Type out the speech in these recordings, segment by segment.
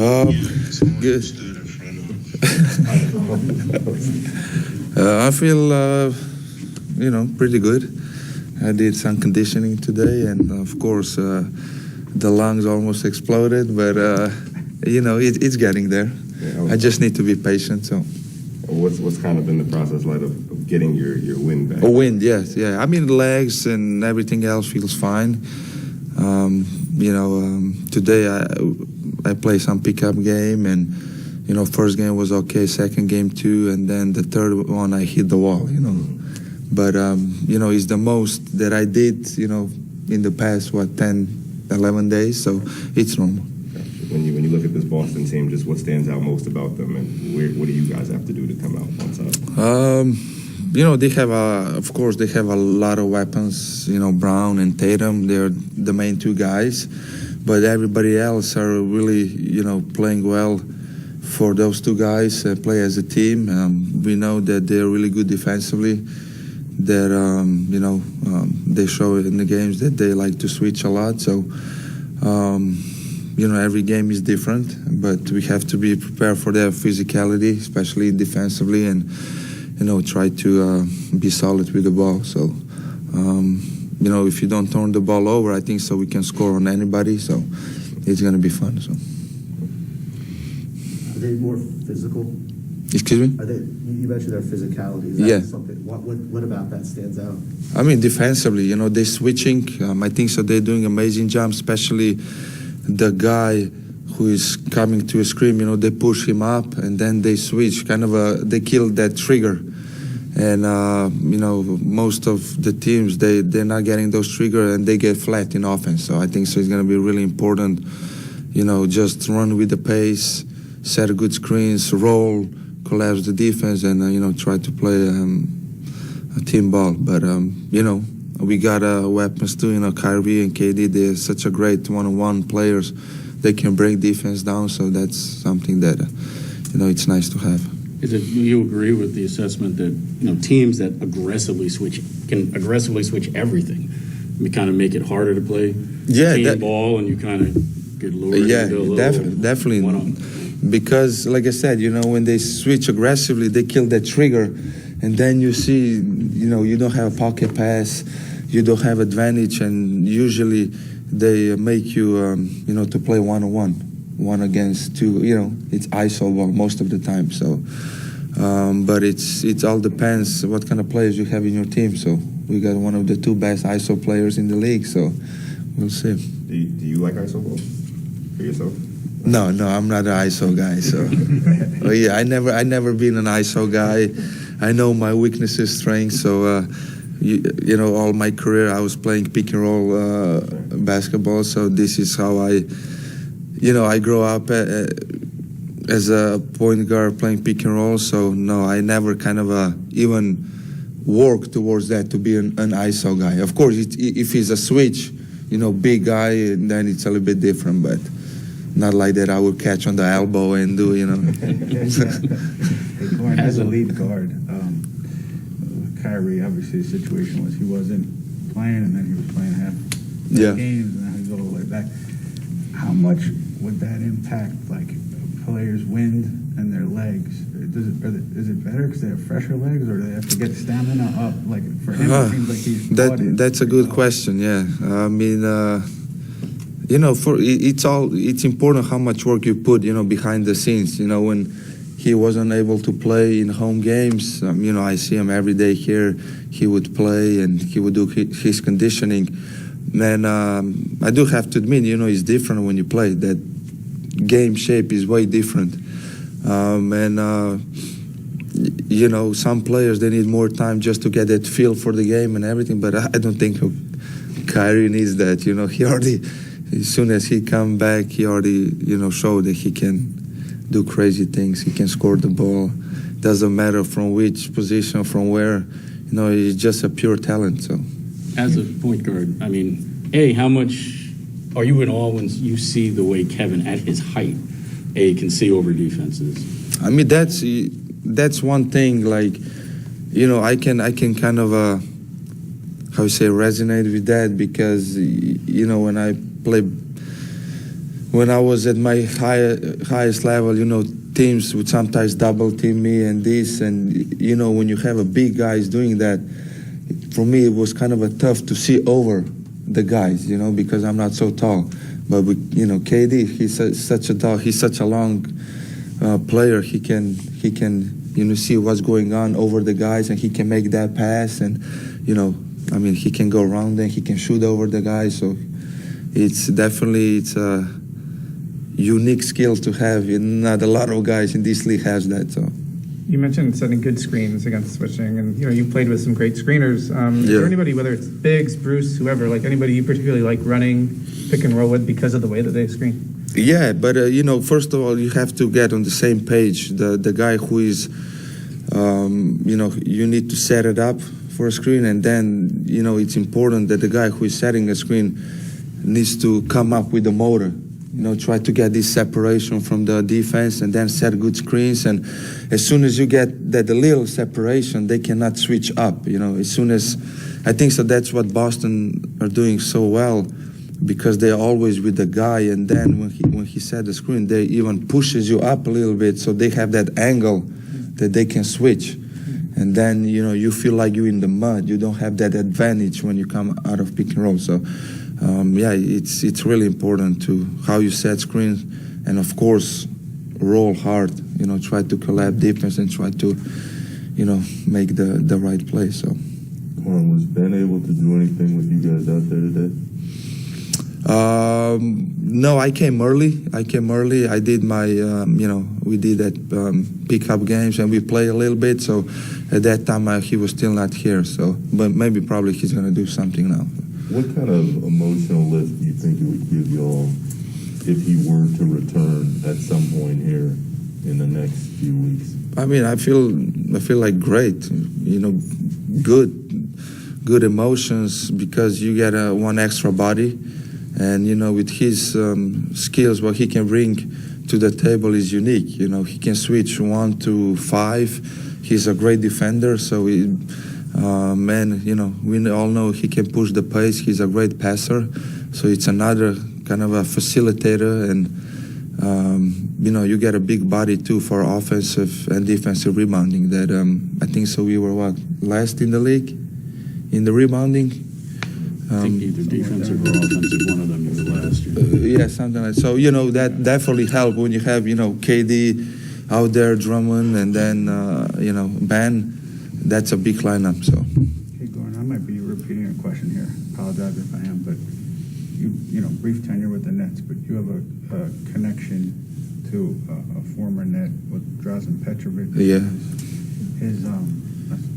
Good. I feel, pretty good. I did some conditioning today, and of course, the lungs almost exploded, but it's getting there. I just need to be patient. So, what's kind of been the process like of getting your wind back? Wind, yes, yeah. I mean, legs and everything else feels fine. Today I play some pickup game, and first game was okay, second game too, and then the third one I hit the wall. But it's the most that I did, in the past 10, 11 days, so it's normal. When you look at this Boston team, just what stands out most about them, and what do you guys have to do to come out on top? They have they have a lot of weapons. Brown and Tatum, they're the main two guys, but everybody else are really, playing well for those two guys, play as a team. We know that they're really good defensively. That they show in the games that they like to switch a lot. So every game is different, but we have to be prepared for their physicality, especially defensively, and try to be solid with the ball. So if you don't turn the ball over, I think so we can score on anybody. So it's going to be fun. So. Are they more physical? Excuse me? You mentioned their physicality. Is that something? What about that stands out? I mean, defensively, they're switching. I think so they're doing amazing job, especially the guy who is coming to a screen. They push him up and then they switch. They kill that trigger. And, most of the teams, they're not getting those triggers and they get flat in offense. So I think so it's going to be really important, just run with the pace, set good screens, roll, collapse the defense, and try to play a team ball. But we got weapons too. Kyrie and KD, they're such a great one-on-one players. They can break defense down, so that's something that it's nice to have. Do you agree with the assessment that teams that can aggressively switch everything, kind of make it harder to play team ball, and you kind of get lured into a little definitely. one-on. Because, like I said, when they switch aggressively, they kill that trigger, and then you see, you don't have a pocket pass, you don't have advantage, and usually they make you, to play one-on-one, one against two. It's ISO ball most of the time. So, but it all depends what kind of players you have in your team. So we got one of the two best ISO players in the league. So we'll see. Do you like ISO ball for yourself? No, I'm not an ISO guy. So, I never been an ISO guy. I know my weaknesses, strengths. So, all my career I was playing pick and roll basketball. So this is how I grew up as a point guard playing pick and roll. So no, I never even work towards that to be an ISO guy. Of course, if he's a switch, big guy, then it's a little bit different, but. Not like that I would catch on the elbow and do, Goran, as a lead guard, Kyrie, obviously the situation was he wasn't playing, and then he was playing half games, and then he was all the way back. How much would that impact, players' wind and their legs? Is it better because they have fresher legs, or do they have to get stamina up? For him, it seems like he's that's a good question, yeah. I mean... it's important how much work you put, behind the scenes. When he wasn't able to play in home games, I see him every day here. He would play and he would do his conditioning. And I do have to admit, it's different when you play. That game shape is way different. Some players, they need more time just to get that feel for the game and everything. But I don't think Kyrie needs that. He already... As soon as he come back, he already, showed that he can do crazy things. He can score the ball. Doesn't matter from which position, from where. He's just a pure talent. So, as a point guard, how much are you in awe when you see the way Kevin, at his height, can see over defenses? I mean, that's one thing. I can kind of resonate with that because when I play when I was at my highest level, teams would sometimes double team me and this, and when you have a big guys doing that, for me it was kind of tough to see over the guys, because I'm not so tall. But with KD, he's such a long player. He can see what's going on over the guys, and he can make that pass, and he can go around them, he can shoot over the guys. So it's a unique skill to have. Not a lot of guys in this league has that. So you mentioned setting good screens against switching, and you played with some great screeners. Is there anybody, whether it's Biggs, Bruce, whoever, like anybody you particularly like running pick and roll with because of the way that they screen? Yeah, but first of all, you have to get on the same page. The guy who is, you need to set it up for a screen, and then it's important that the guy who is setting a screen needs to come up with the motor. Try to get this separation from the defense and then set good screens. And as soon as you get that little separation, they cannot switch up. As soon as I think so, that's what Boston are doing so well, because they're always with the guy. And then when he set the screen, they even pushes you up a little bit, so they have that angle that they can switch. And then you feel like you're in the mud. You don't have that advantage when you come out of pick and roll. So. It's really important to how you set screens, and of course, roll hard. Try to collapse defense and try to, make the right play. So, Goran, was Ben able to do anything with you guys out there today? No, I came early. I did my, we did that pickup games, and we play a little bit. So, at that time, he was still not here. So, but probably he's going to do something now. What kind of emotional lift do you think it would give y'all if he were to return at some point here in the next few weeks? I feel like great, good emotions, because you get one extra body, and with his skills, what he can bring to the table is unique. He can switch 1 to 5. He's a great defender, so we all know he can push the pace. He's a great passer, so it's another kind of a facilitator, and you get a big body too for offensive and defensive rebounding. That I think so. We were last in the league in the rebounding. I think either defensive or offensive, one of them was last year. Yeah, something like so. That definitely helped when you have KD out there, Drummond, and then Ben. That's a big lineup. So. Hey, Goran, I might be repeating a question here. Apologize if I am, but you brief tenure with the Nets, but you have a connection to a former Net with Drazen Petrovic. Yeah.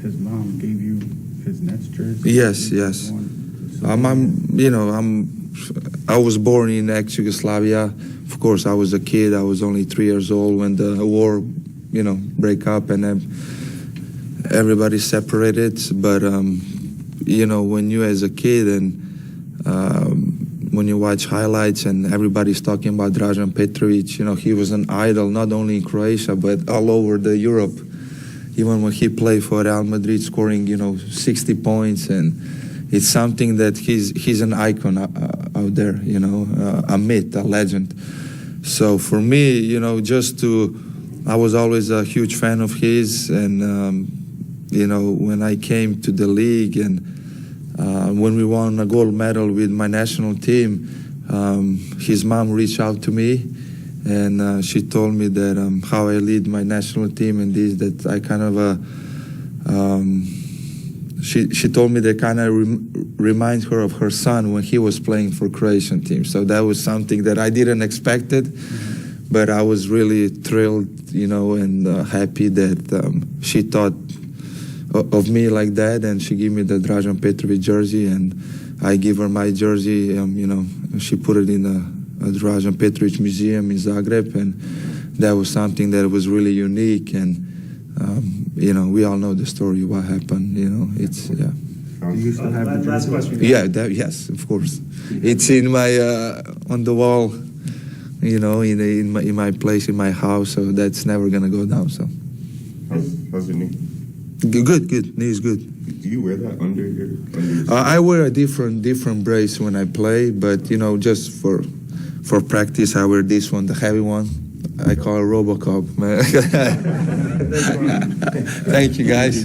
His mom gave you his Nets jersey. Yes. I was born in ex-Yugoslavia. Of course, I was a kid. I was only 3 years old when the war, break up, and everybody separated. But when you as a kid, and when you watch highlights and everybody's talking about Dražen Petrovic, he was an idol not only in Croatia but all over the Europe. Even when he played for Real Madrid, scoring 60 points, and it's something that he's an icon out there, a myth, a legend. So for me, I was always a huge fan of his, and when I came to the league, and when we won a gold medal with my national team, his mom reached out to me, and she told me that how I lead my national team, and that I kind of she told me that kind of reminds her of her son when he was playing for Croatian team. So that was something that I didn't expect it, but I was really thrilled, and happy that she thought of me like that, and she gave me the Dražen Petrovic jersey, and I give her my jersey. She put it in a Dražen Petrovic museum in Zagreb, and that was something that was really unique. And we all know the story, what happened. It's Do you still have the Last jersey? question. yeah, yes, of course. It's in my on the wall, in my place, in my house. So that's never gonna go down. So How's your knee? good. Knee is good. Do you wear that under your I wear a different brace when I play, but just for for practice, I wear this one, the heavy one. I call it RoboCop, man. Thank you, guys.